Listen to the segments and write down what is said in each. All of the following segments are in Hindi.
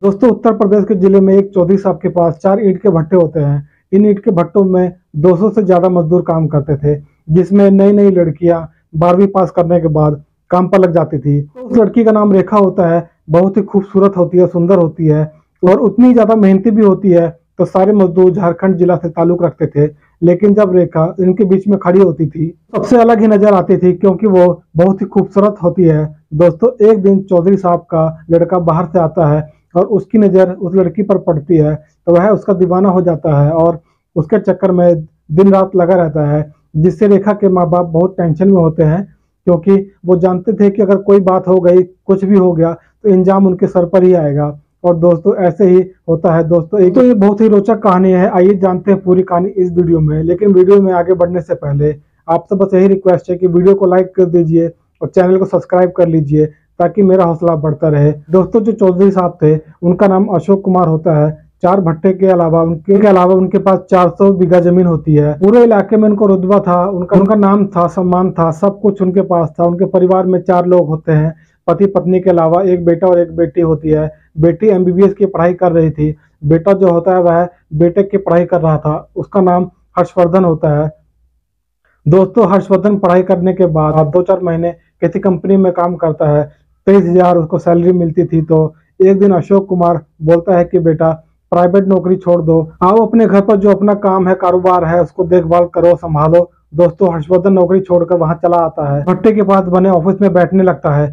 दोस्तों, उत्तर प्रदेश के जिले में एक चौधरी साहब के पास 4 ईंट के भट्टे होते हैं। इन ईंट के भट्टों में 200 से ज्यादा मजदूर काम करते थे, जिसमें नई नई लड़कियां 12वीं पास करने के बाद काम पर लग जाती थी। तो उस लड़की का नाम रेखा होता है। बहुत ही खूबसूरत होती है, सुंदर होती है और उतनी ज्यादा मेहनती भी होती है। तो सारे मजदूर झारखंड जिला से ताल्लुक रखते थे, लेकिन जब रेखा इनके बीच में खड़ी होती थी सबसे अलग ही नजर आती थी, क्योंकि वो बहुत ही खूबसूरत होती है। दोस्तों, एक दिन चौधरी साहब का लड़का बाहर से आता है और उसकी नज़र उस लड़की पर पड़ती है, तो वह उसका दीवाना हो जाता है और उसके चक्कर में दिन रात लगा रहता है, जिससे रेखा के माँ बाप बहुत टेंशन में होते हैं, क्योंकि वो जानते थे कि अगर कोई बात हो गई, कुछ भी हो गया तो इंजाम उनके सर पर ही आएगा। और दोस्तों, ऐसे ही होता है। दोस्तों, एक तो ये बहुत ही रोचक कहानी है। आइए जानते हैं पूरी कहानी इस वीडियो में। लेकिन वीडियो में आगे बढ़ने से पहले आपसे बस यही रिक्वेस्ट है कि वीडियो को लाइक कर दीजिए और चैनल को सब्सक्राइब कर लीजिए, ताकि मेरा हौसला बढ़ता रहे। दोस्तों, जो चौधरी साहब थे उनका नाम अशोक कुमार होता है। 4 भट्टे के अलावा उनके पास 400 बीघा जमीन होती है। पूरे इलाके में उनको रुतबा था, उनका नाम था, सम्मान था, सब कुछ उनके पास था। उनके परिवार में 4 लोग होते हैं, पति पत्नी के अलावा एक बेटा और एक बेटी होती है। बेटी एमबीबीएस की पढ़ाई कर रही थी। बेटा जो होता है वह बीटेक की पढ़ाई कर रहा था। उसका नाम हर्षवर्धन होता है। दोस्तों, हर्षवर्धन पढ़ाई करने के बाद 2-4 महीने किसी कंपनी में काम करता है। 23,000 उसको सैलरी मिलती थी। तो एक दिन अशोक कुमार बोलता है कि बेटा, प्राइवेट नौकरी छोड़ दो, आओ अपने घर पर जो अपना काम है, कारोबार है, उसको देखभाल करो, संभालो। दोस्तों, हर्षवर्धन नौकरी छोड़कर वहां चला आता है। भट्टे के पास बने ऑफिस में बैठने लगता है।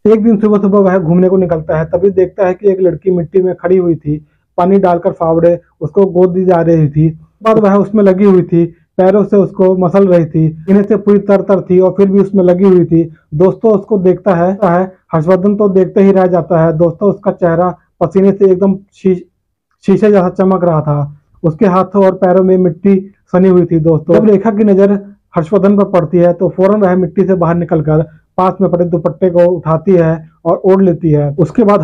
एक दिन सुबह सुबह वह घूमने को निकलता है, तभी देखता है कि एक लड़की मिट्टी में खड़ी हुई थी। पानी डालकर फावड़े उसको गोद दी जा रही थी। बाद वह उसमें लगी हुई थी, पैरों से उसको मसल रही थी, इन्हें से पूरी तर थी और फिर भी उसमें लगी हुई थी। दोस्तों, उसको देखता है हर्षवर्धन तो देखते ही रह जाता है। दोस्तों, उसका चेहरा पसीने से एकदम शीशे जैसा चमक रहा था। उसके हाथों और पैरों में मिट्टी सनी हुई थी। दोस्तों, जब रेखा की नजर हर्षवर्धन पर पड़ती है तो फौरन वह मिट्टी से बाहर निकलकर पास में पड़े दुपट्टे को उठाती है और ओढ़ लेती है। उसके बाद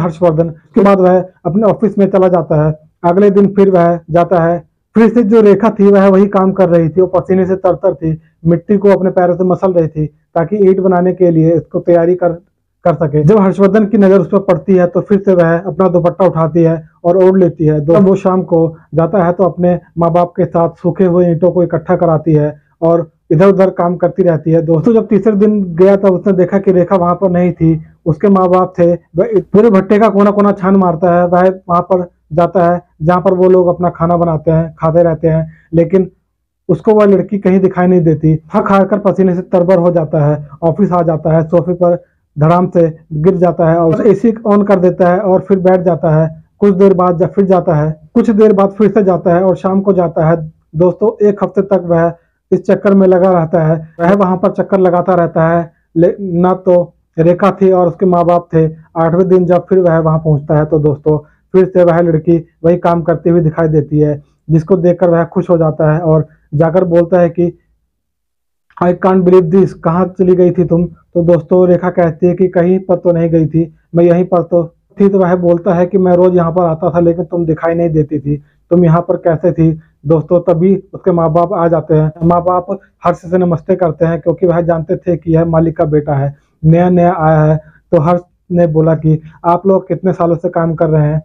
वह अपने ऑफिस में चला जाता है। अगले दिन फिर वह जाता है। फिर से जो रेखा थी वह वही काम कर रही थी। वो पसीने से तरतर थी, मिट्टी को अपने पैरों से मसल रही थी, ताकि ईंट बनाने के लिए इसको तैयारी कर सके। जब हर्षवर्धन की नजर उस पर पड़ती है तो फिर से वह अपना दुपट्टा उठाती है और ओढ़ लेती है। जब वो शाम को जाता है तो अपने माँ बाप के साथ सूखे हुए ईंटों को इकट्ठा कराती है और इधर उधर काम करती रहती है। दोस्तों, जब तीसरे दिन गया तब उसने देखा कि रेखा वहां पर नहीं थी। उसके माँ बाप थे। वह पूरे भट्टे का कोना कोना छान मारता है। वह वहां पर जाता है जहां पर वो लोग अपना खाना बनाते हैं, खाते रहते हैं, लेकिन उसको वह लड़की कहीं दिखाई नहीं देती। थक हार कर पसीने से तरबर हो जाता है। ऑफिस आ जाता है, सोफे पर धड़ाम से गिर जाता है और एसी ऑन कर देता है और फिर बैठ जाता है। कुछ देर बाद जब फिर जाता है, कुछ देर बाद फिर से जाता है और शाम को जाता है। दोस्तों, 1 हफ्ते तक वह इस चक्कर में लगा रहता है। वह वहां पर चक्कर लगाता रहता है। ना तो रेखा थी और उसके माँ बाप थे। 8वें दिन जब फिर वह वहां पहुंचता है तो दोस्तों, फिर से वह लड़की वही काम करती हुई दिखाई देती है, जिसको देखकर वह खुश हो जाता है और जाकर बोलता है कि आई कांट बिलीव दिस, कहाँ चली गई थी तुम? तो दोस्तों, रेखा कहती है कि कहीं पर तो नहीं गई थी, मैं यहीं पर तो थी। तो वह बोलता है कि मैं रोज यहाँ पर आता था, लेकिन तुम दिखाई नहीं देती थी, तुम यहाँ पर कैसे थी? दोस्तों, तभी उसके माँ बाप आ जाते हैं। माँ बाप हर्ष से नमस्ते करते हैं, क्योंकि वह जानते थे कि यह मालिक का बेटा है, नया नया आया है। तो हर्ष ने बोला कि आप लोग कितने सालों से काम कर रहे हैं?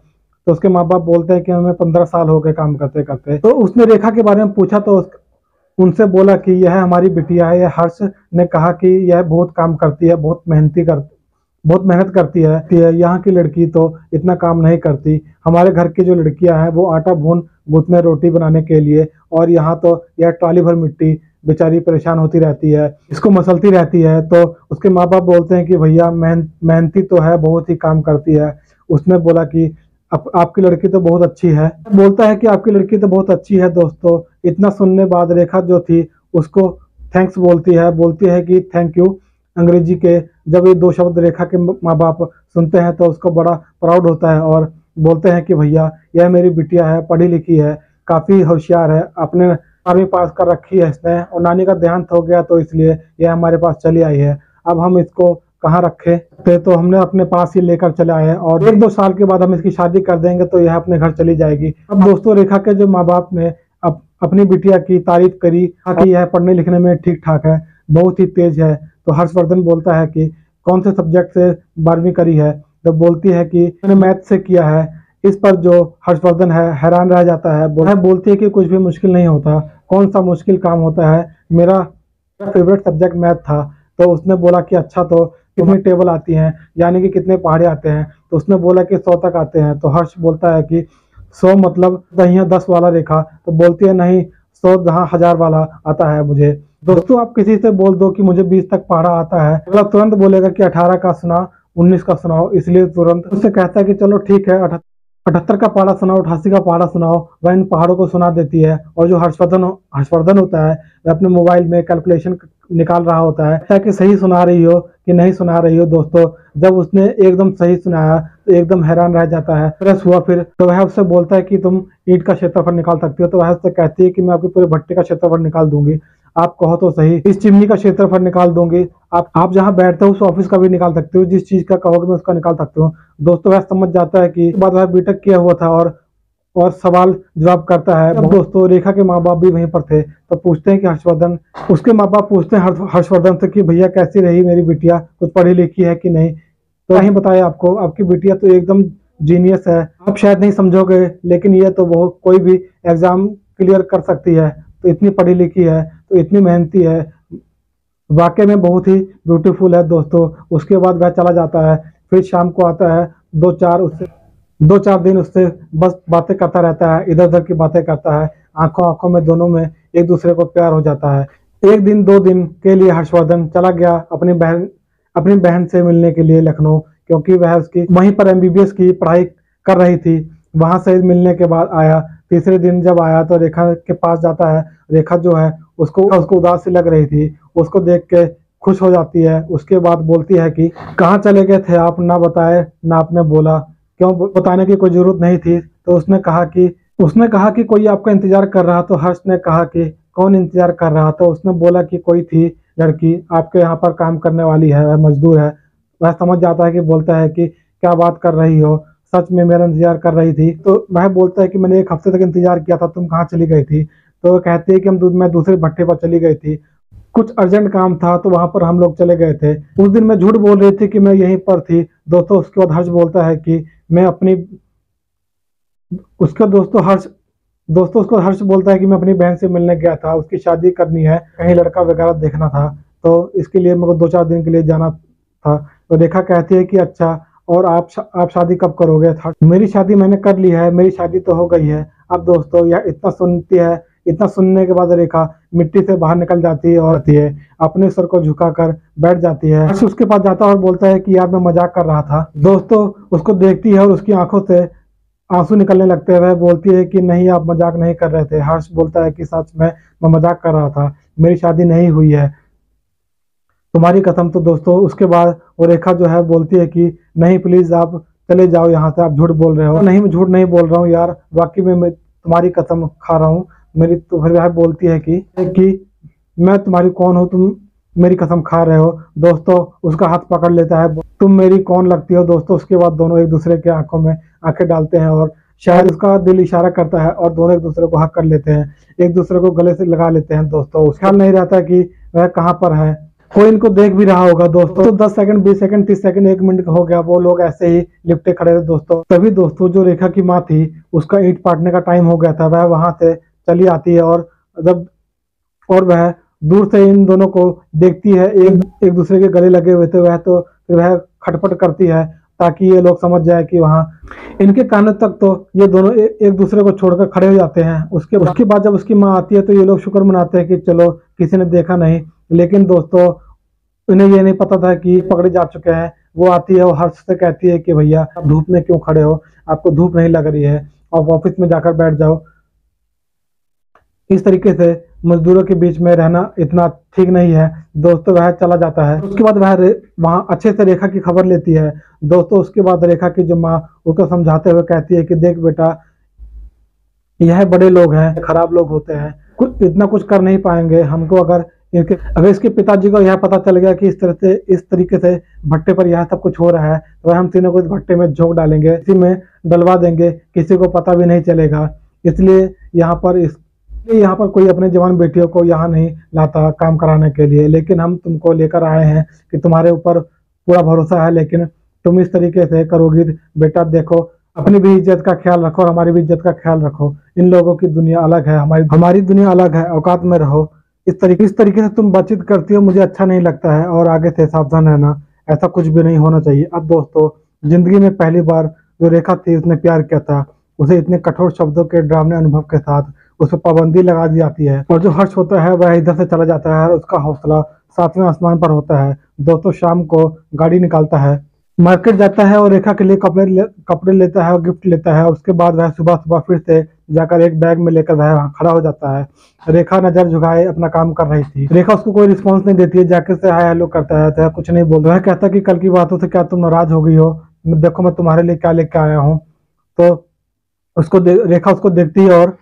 तो उसके माँ बाप बोलते हैं कि हमें 15 साल हो गए काम करते करते। तो उसने रेखा के बारे में पूछा तो उनसे बोला कि यह हमारी बिटिया है। यह हर्ष ने कहा कि यह बहुत काम करती है, बहुत मेहनत करती है। यहाँ की लड़की तो इतना काम नहीं करती। हमारे घर की जो लड़कियां हैं वो आटा गूंथने रोटी बनाने के लिए, और यहाँ तो यह ट्रॉली भर मिट्टी बेचारी परेशान होती रहती है, इसको मसलती रहती है। तो उसके माँ बाप बोलते हैं कि भैया मेहनती तो है, बहुत ही काम करती है। उसने बोला कि आपकी लड़की तो बहुत अच्छी है। बोलता है कि आपकी लड़की तो बहुत अच्छी है। दोस्तों, इतना सुनने बाद रेखा जो थी उसको थैंक्स बोलती है कि थैंक यू अंग्रेजी के। जब ये 2 शब्द रेखा के माँ बाप सुनते हैं तो उसको बड़ा प्राउड होता है और बोलते हैं कि भैया, यह मेरी बिटिया है, पढ़ी लिखी है, काफ़ी होशियार है, अपने 12वीं पास कर रखी है इसने, और नानी का देहांत हो गया तो इसलिए यह हमारे पास चली आई है। अब हम इसको कहाँ रखे थे, तो हमने अपने पास ही लेकर चले आए हैं और 1-2 साल के बाद हम इसकी शादी कर देंगे तो यह अपने घर चली जाएगी। अब दोस्तों, रेखा के जो माँ बाप ने अपनी बिटिया की तारीफ करी कि यह पढ़ने लिखने में ठीक ठाक है, बहुत ही तेज है। तो हर्षवर्धन बोलता है कि कौन से सब्जेक्ट से 12वीं करी है? तो बोलती है कि मैंने मैथ से किया है। इस पर जो हर्षवर्धन है हैरान रह जाता है। वह बोलती है कि कुछ भी मुश्किल नहीं होता, कौन सा मुश्किल काम होता है, मेरा फेवरेट सब्जेक्ट मैथ था। तो उसने बोला कि अच्छा तो कितनी टेबल आती हैं, यानी कि कितने पहाड़े आते हैं। तो उसने बोला कि 100 तक आते हैं। तो हर्ष बोलता है कि 100 मतलब दहिया 10 वाला रेखा। तो बोलती है नहीं, 100 जहाँ 1000 वाला आता है मुझे। दोस्तों आप किसी से बोल दो कि मुझे 20 तक पहाड़ा आता है, अगला तुरंत बोलेगा कि 18 का सुना, 19 का सुनाओ। इसलिए तुरंत उससे कहता है कि चलो ठीक है, 78 का पहाड़ा सुनाओ, 88 का पहाड़ा सुनाओ। वह इन पहाड़ों को सुना देती है। और जो हर्षवर्धन होता है, वह अपने मोबाइल में कैलकुलेशन निकाल रहा होता है कि सही सुना रही हो कि नहीं सुना रही हो। दोस्तों जब उसने एकदम सही सुनाया तो एकदम हैरान रह जाता है, फ्रेश हुआ। फिर तो वह उससे बोलता है कि तुम ईंट का क्षेत्रफल निकाल सकती हो। तो वह उससे कहती है कि मैं आपके पूरे भट्टे का क्षेत्रफल निकाल दूंगी, आप कहो तो सही। इस चिमनी का क्षेत्रफल निकाल दूंगी, आप जहां बैठते हो उस ऑफिस का भी निकाल सकते हो, जिस चीज का कहोगे मैं उसका निकाल सकती हूँ। दोस्तों वह समझ जाता है कि बाद वह बीटेक किया हुआ था और सवाल जवाब करता है। अब दोस्तों रेखा के माँ बाप भी वहीं पर थे। तो पूछते हैं कि हर्षवर्धन, उसके माँ बाप पूछते हैं हर्षवर्धन से कि भैया कैसी रही मेरी बिटिया, कुछ पढ़ी लिखी है कि नहीं। तो नहीं बताया आपको, आपकी बिटिया तो एकदम जीनियस है, आप शायद नहीं समझोगे लेकिन ये तो वो कोई भी एग्जाम क्लियर कर सकती है, तो इतनी पढ़ी लिखी है, तो इतनी मेहनती है, वाकई में बहुत ही ब्यूटीफुल है। दोस्तों उसके बाद वह चला जाता है। फिर शाम को आता है, 2-4 दिन उससे बस बातें करता रहता है, इधर उधर की बातें करता है। आंखों आंखों में दोनों में एक दूसरे को प्यार हो जाता है। एक दिन 2 दिन के लिए हर्षवर्धन चला गया अपनी बहन से मिलने के लिए लखनऊ, क्योंकि वह उसकी वहीं पर एमबीबीएस की पढ़ाई कर रही थी। वहां से मिलने के बाद आया, तीसरे दिन जब आया तो रेखा के पास जाता है। रेखा जो है उसको उसको उदास सी लग रही थी, उसको देख के खुश हो जाती है। उसके बाद बोलती है कि कहाँ चले गए थे आप, ना बताए ना आपने बोला, क्यों बताने की कोई जरूरत नहीं थी। तो उसने कहा कि कोई आपका इंतजार कर रहा। तो हर्ष ने कहा कि कौन इंतजार कर रहा। तो उसने बोला कि कोई थी लड़की आपके यहाँ पर काम करने वाली है, वह मजदूर है। वह समझ जाता है कि बोलता है कि क्या बात कर रही हो, सच में मेरा इंतजार कर रही थी। तो वह बोलता है कि मैंने 1 हफ्ते तक इंतजार किया था, तुम कहाँ चली गई थी। तो वो कहती है कि मैं दूसरे भट्टे पर चली गई थी, कुछ अर्जेंट काम था तो वहां पर हम लोग चले गए थे। उस दिन मैं झूठ बोल रही थी कि मैं यहीं पर थी। दोस्तों उसके बाद हर्ष बोलता है कि मैं अपनी उसका दोस्तों उसको हर्ष बोलता है कि मैं अपनी बहन से मिलने गया था, उसकी शादी करनी है, कहीं लड़का वगैरह देखना था, तो इसके लिए मेरे को 2-4 दिन के लिए जाना था। तो रेखा कहती है कि अच्छा, और आप शादी कब करोगे। मेरी शादी मैंने कर ली है, मेरी शादी तो हो गई है। अब दोस्तों यह इतना सुनती है, इतना सुनने के बाद रेखा मिट्टी से बाहर निकल जाती है और आती है, अपने सर को झुकाकर बैठ जाती है। हर्ष उसके पास जाता है और बोलता है कि यार मैं मजाक कर रहा था। दोस्तों उसको देखती है और उसकी आंखों से आंसू निकलने लगते हैं। वह बोलती है कि नहीं आप मजाक नहीं कर रहे थे। हर्ष बोलता है कि सच में मैं मजाक कर रहा था, मेरी शादी नहीं हुई है, तुम्हारी कसम। तो दोस्तों उसके बाद वो रेखा जो है बोलती है कि नहीं प्लीज आप चले जाओ यहाँ से, आप झूठ बोल रहे हो। नहीं मैं झूठ नहीं बोल रहा हूँ यार, वाकई में मैं तुम्हारी कसम खा रहा हूँ मेरी। तो फिर वह बोलती है कि मैं तुम्हारी कौन हूँ, तुम मेरी कसम खा रहे हो। दोस्तों उसका हाथ पकड़ लेता है, तुम मेरी कौन लगती हो। दोस्तों उसके बाद दोनों एक दूसरे के आंखों में आंखें डालते हैं और शायद उसका दिल इशारा करता है और दोनों एक दूसरे को हक कर लेते हैं, एक दूसरे को गले से लगा लेते हैं। दोस्तों उस ख्याल नहीं रहता कि वह कहाँ पर है, कोई इनको देख भी रहा होगा। दोस्तों तो 10 सेकंड 20 सेकंड 30 सेकंड 1 मिनट का हो गया, वो लोग ऐसे ही लिपटे खड़े थे। दोस्तों तभी दोस्तों जो रेखा की माँ थी उसका ईंट पाटने का टाइम हो गया था, वह वहां से चली आती है और वह दूर से इन दोनों को देखती है, एक दूसरे के गले लगे हुए थे। वह खटपट करती है ताकि ये लोग समझ जाए कि वहाँ इनके कानों तक। तो ये दोनों एक दूसरे को छोड़कर खड़े हो जाते हैं। उसके बाद जब उसकी माँ आती है तो ये लोग शुक्र मनाते हैं कि चलो किसी ने देखा नहीं। लेकिन दोस्तों उन्हें ये नहीं पता था कि पकड़े जा चुके हैं। वो आती है और हर्ष से कहती है कि भैया आप धूप में क्यों खड़े हो, आपको धूप नहीं लग रही है, आप ऑफिस में जाकर बैठ जाओ। इस तरीके से मजदूरों के बीच में रहना इतना ठीक नहीं है। दोस्तों वह चला जाता है। उसके बाद वह वहां अच्छे से रेखा की खबर लेती है। दोस्तों उसके बाद रेखा की जो माँ उसको समझाते हुए कहती है कि देख बेटा, यह बड़े लोग हैं, खराब लोग होते हैं, इतना कुछ कर नहीं पाएंगे हमको। अगर इसके पिताजी को यह पता चल गया कि इस तरीके से भट्टे पर यह सब कुछ हो रहा है, तो हम तीनों को इस भट्टे में झोंक डालेंगे, इसी में डलवा देंगे, किसी को पता भी नहीं चलेगा। इसलिए यहाँ पर कोई अपने जवान बेटियों को यहाँ नहीं लाता काम कराने के लिए, लेकिन हम तुमको लेकर आए हैं कि तुम्हारे ऊपर पूरा भरोसा है, लेकिन तुम इस तरीके से करोगी। बेटा देखो अपनी भी इज्जत का ख्याल रखो और हमारी भी इज्जत का ख्याल रखो। इन लोगों की दुनिया अलग है, हमारी हमारी दुनिया अलग है, औकात में रहो। इस तरीके से तुम बातचीत करती हो, मुझे अच्छा नहीं लगता है और आगे से सावधान रहना, ऐसा कुछ भी नहीं होना चाहिए। अब दोस्तों, जिंदगी में पहली बार जो रेखा थी उसने प्यार किया था, उसे इतने कठोर शब्दों के डरावने अनुभव के साथ उस पर पाबंदी लगा दी जाती है और जो हर्ष होता है वह इधर से चला जाता है और उसका हौसला सातवें आसमान पर होता है। दोस्तों, शाम को गाड़ी निकालता है, मार्केट जाता है और रेखा के लिए कपड़े लेता है और गिफ्ट लेता है। उसके बाद वह सुबह सुबह फिर से जाकर एक बैग में लेकर वह वहाँ खड़ा हो जाता है। रेखा नजर झुकाए अपना काम कर रही थी। रेखा उसको कोई रिस्पॉन्स नहीं देती है, जाकर से हाय हेलो करता है तो कुछ नहीं बोलता है। कहता है कि कल की बातों से क्या तुम नाराज हो गई हो, देखो मैं तुम्हारे लिए क्या लेके आया हूँ। तो रेखा उसको देखती है और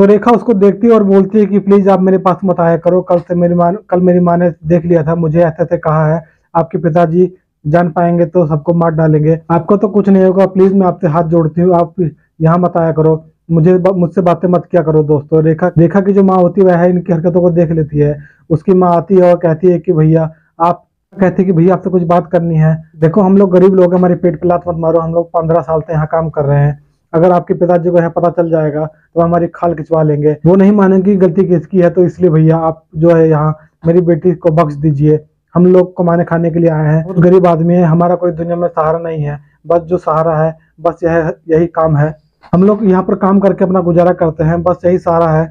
रेखा उसको देखती है और बोलती है कि प्लीज आप मेरे पास मत आया करो, कल मेरी माँ ने देख लिया था, मुझे ऐसे ऐसे कहा है, आपके पिताजी जान पाएंगे तो सबको मार डालेंगे, आपको तो कुछ नहीं होगा, प्लीज मैं आपसे हाथ जोड़ती हूँ, आप यहाँ मत आया करो, मुझसे बातें मत किया करो। दोस्तों, रेखा की जो माँ होती है वह इनकी हरकतों को देख लेती है। उसकी माँ आती है और कहती है कि भैया आप कहती है कि भैया आपसे कुछ बात करनी है। देखो हम लोग गरीब लोग हैं, हमारे पेट पे लात मत मारो, हम लोग 15 साल से यहाँ काम कर रहे हैं, अगर आपके पिताजी को यह पता चल जाएगा तो हमारी खाल खिंचवा लेंगे, वो नहीं मानेंगे कि गलती किसकी है। तो इसलिए भैया आप जो है यहाँ मेरी बेटी को बख्श दीजिए, हम लोग कमाने खाने के लिए आए हैं, बहुत गरीब आदमी है, हमारा कोई दुनिया में सहारा नहीं है, बस जो सहारा है बस यही काम है, हम लोग यहाँ पर काम करके अपना गुजारा करते हैं, बस यही सहारा है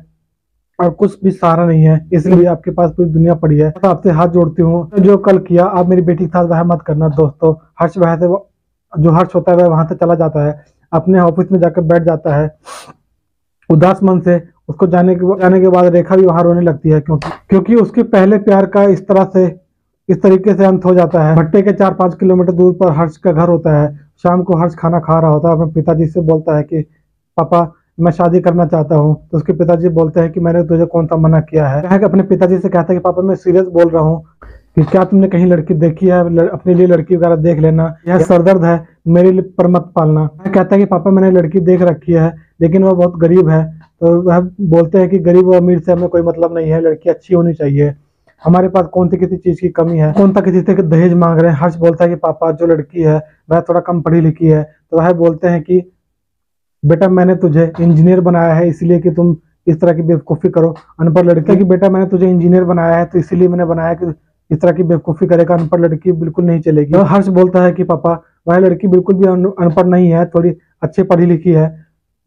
और कुछ भी सहारा नहीं है, इसलिए आपके पास पूरी दुनिया पड़ी है, तो आपसे हाथ जोड़ती हूँ, जो कल किया आप मेरी बेटी के साथ वह मत करना। दोस्तों, जो हर्ष होता है वह वहां से चला जाता है, अपने ऑफिस में जाकर बैठ जाता है उदास मन से। उसको जाने के बाद रेखा भी वहां रोने लगती है, क्योंकि उसके पहले प्यार का इस तरीके से अंत हो जाता है। भट्टे के 4-5 किलोमीटर दूर पर हर्ष का घर होता है। शाम को हर्ष खाना खा रहा होता है, अपने पिताजी से बोलता है कि पापा मैं शादी करना चाहता हूँ। तो उसके पिताजी बोलते हैं कि मैंने तुझे कौन सा मना किया है। अपने पिताजी से कहता है कि पापा मैं सीरियस बोल रहा हूँ, कि क्या तुमने कहीं लड़की देखी है, अपने लिए लड़की वगैरह देख लेना, यह सरदर्द है, मेरे लिए पर मत पालना। कहता है कि पापा मैंने लड़की देख रखी है लेकिन वह बहुत गरीब है। तो वह बोलते हैं कि गरीब और अमीर से हमें कोई मतलब नहीं है, लड़की अच्छी होनी चाहिए, हमारे पास कौन सी किसी चीज की कमी है, कौन सा किसी से दहेज मांग रहे हैं। हर्ष बोलता है कि पापा जो लड़की है वह थोड़ा कम पढ़ी लिखी है। तो वह बोलते हैं कि बेटा मैंने तुझे इंजीनियर बनाया है इसलिए कि तुम इस तरह की बेवकूफ़ी करो। अनपढ़ लड़के की बेटा मैंने तुझे इंजीनियर बनाया है तो इसीलिए मैंने बनाया कि इस तरह की बेवकूफ़ी करेगा, अनपढ़ लड़की बिल्कुल नहीं चलेगी। तो हर्ष बोलता है कि पापा वह लड़की बिल्कुल भी अनपढ़ नहीं है, थोड़ी अच्छी पढ़ी लिखी है,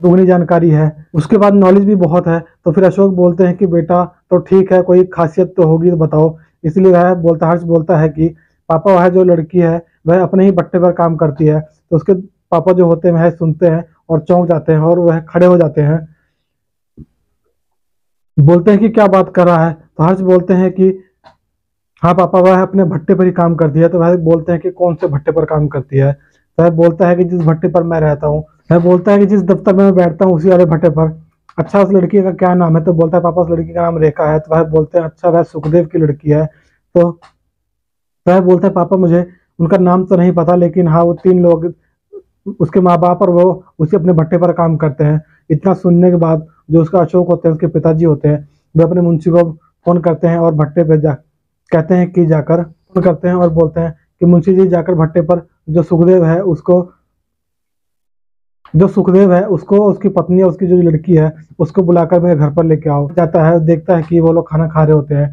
दुगनी जानकारी है, उसके बाद नॉलेज भी बहुत है। तो फिर अशोक बोलते हैं कि बेटा तो ठीक है, कोई खासियत तो होगी तो बताओ। इसलिए हर्ष बोलता है कि पापा वह जो लड़की है वह अपने ही भट्टे पर काम करती है। तो उसके पापा जो होते हैं वह सुनते हैं और चौंक जाते हैं और वह खड़े हो जाते हैं, बोलते हैं कि क्या बात कर रहा है। तो हर्ष बोलते हैं कि हाँ पापा वह अपने भट्टे पर ही काम करती है। तो वह बोलते हैं कि कौन से भट्टे पर काम करती है। तो वह बोलता है कि जिस भट्टे पर मैं रहता हूँ। वह बोलता है कि जिस दफ्तर में मैं बैठता हूँ उसी वाले भट्टे पर। अच्छा उस लड़की का क्या नाम है। तो बोलता है पापा उस लड़की का नाम रेखा है। तो वह बोलते हैं अच्छा वह सुखदेव की लड़की है। तो वह बोलता है पापा मुझे उनका नाम तो नहीं पता लेकिन हाँ वो 3 लोग उसके माँ बाप और वो उसी अपने भट्टे पर काम करते हैं। इतना सुनने के बाद जो उसका अशोक होते हैं उसके पिताजी होते हैं वे अपने मुंशी को फोन करते हैं और भट्टे पे कहते हैं कि जाकर फोन करते हैं और बोलते हैं कि मुंशी जी जाकर भट्टे पर जो सुखदेव है उसको उसकी पत्नी और उसकी जो लड़की है उसको बुलाकर मेरे घर पर लेके आओ। जाता है, देखता है कि वो लोग खाना खा रहे होते हैं।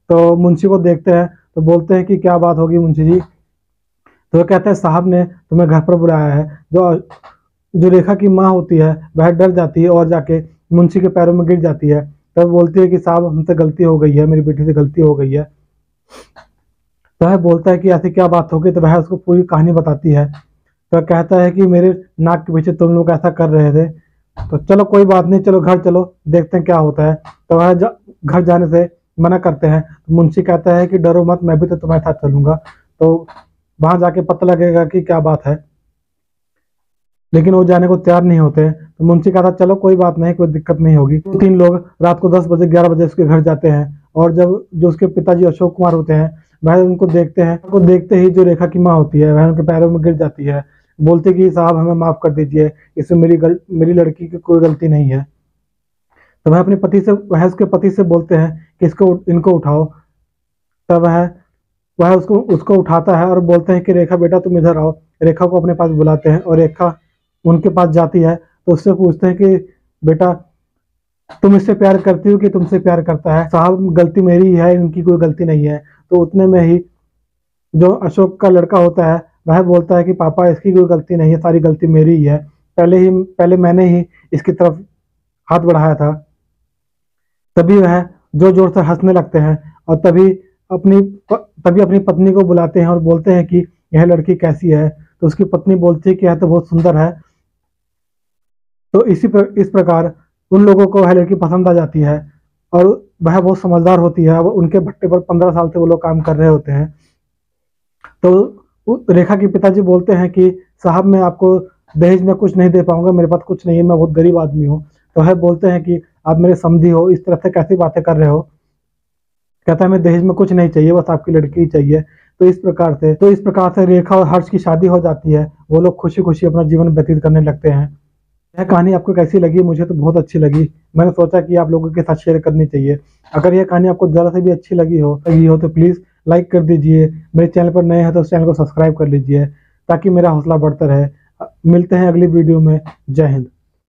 तो मुंशी को देखते हैं तो बोलते हैं कि क्या बात होगी मुंशी जी। तो वो कहते हैं साहब ने तुम्हें घर पर बुलाया है। जो जो रेखा की माँ होती है वह डर जाती है और जाके मुंशी के पैरों में गिर जाती है। तब बोलती है कि साहब हमसे गलती हो गई है, मेरी बेटी से गलती हो गई है। तो वह बोलता है कि ऐसी क्या बात हो गई। तो वह उसको पूरी कहानी बताती है। तो वह कहता है कि मेरे नाक के पीछे तुम लोग ऐसा कर रहे थे, तो चलो कोई बात नहीं, चलो घर चलो देखते हैं क्या होता है। तो वह घर जाने से मना करते हैं। तो मुंशी कहता है कि डरो मत, मैं भी तो तुम्हारे साथ चलूंगा, तो वहां जाके पता लगेगा कि क्या बात है। लेकिन वो जाने को तैयार नहीं होते। तो मुंशी कहता चलो कोई बात नहीं, कोई दिक्कत नहीं होगी। 3 लोग रात को 10 बजे 11 बजे उसके घर जाते हैं और जब जो उसके पिताजी अशोक कुमार होते हैं वह उनको देखते हैं, उनको देखते ही जो रेखा की माँ होती है वह उनके पैरों में गिर जाती है, बोलती कि साहब हमें माफ कर दीजिए, इसमें मेरी लड़की की कोई गलती नहीं है। तो वह उसके पति से बोलते हैं कि इनको उठाओ। तब वह उसको उठाता है और बोलते हैं कि रेखा बेटा तुम इधर आओ। रेखा को अपने पास बुलाते हैं और रेखा उनके पास जाती है तो उससे पूछते हैं कि बेटा तुम इससे प्यार करती हो कि तुमसे प्यार करता है? साहब गलती मेरी ही है, इनकी कोई गलती नहीं है। तो उतने में ही जो अशोक का लड़का होता है वह बोलता है कि पापा इसकी कोई गलती नहीं है, सारी गलती मेरी ही है, पहले मैंने ही इसकी तरफ हाथ बढ़ाया था। तभी वह जोर जोर से हंसने लगते हैं और अपनी तभी अपनी पत्नी को बुलाते हैं और बोलते हैं कि यह लड़की कैसी है? तो उसकी पत्नी बोलती है कि यह तो बहुत सुंदर है। तो इस प्रकार उन लोगों को वह लड़की पसंद आ जाती है और वह बहुत समझदार होती है। वो उनके भट्टे पर 15 साल से वो लोग काम कर रहे होते हैं। तो रेखा के पिताजी बोलते हैं कि साहब मैं आपको दहेज में कुछ नहीं दे पाऊंगा, मेरे पास कुछ नहीं है, मैं बहुत गरीब आदमी हूँ। तो वह बोलते हैं कि आप मेरे समधी हो, इस तरह से कैसी बातें कर रहे हो? कहता है मैं दहेज में कुछ नहीं चाहिए, बस आपकी लड़की ही चाहिए। तो इस प्रकार से रेखा और हर्ष की शादी हो जाती है। वो लोग खुशी खुशी अपना जीवन व्यतीत करने लगते हैं। यह कहानी आपको कैसी लगी? मुझे तो बहुत अच्छी लगी। मैंने सोचा कि आप लोगों के साथ शेयर करनी चाहिए। अगर यह कहानी आपको जरा से भी अच्छी लगी हो तो प्लीज लाइक कर दीजिए। मेरे चैनल पर नए हैं तो उस चैनल को सब्सक्राइब कर लीजिए ताकि मेरा हौसला बढ़ता रहे। मिलते हैं अगली वीडियो में। जय हिंद।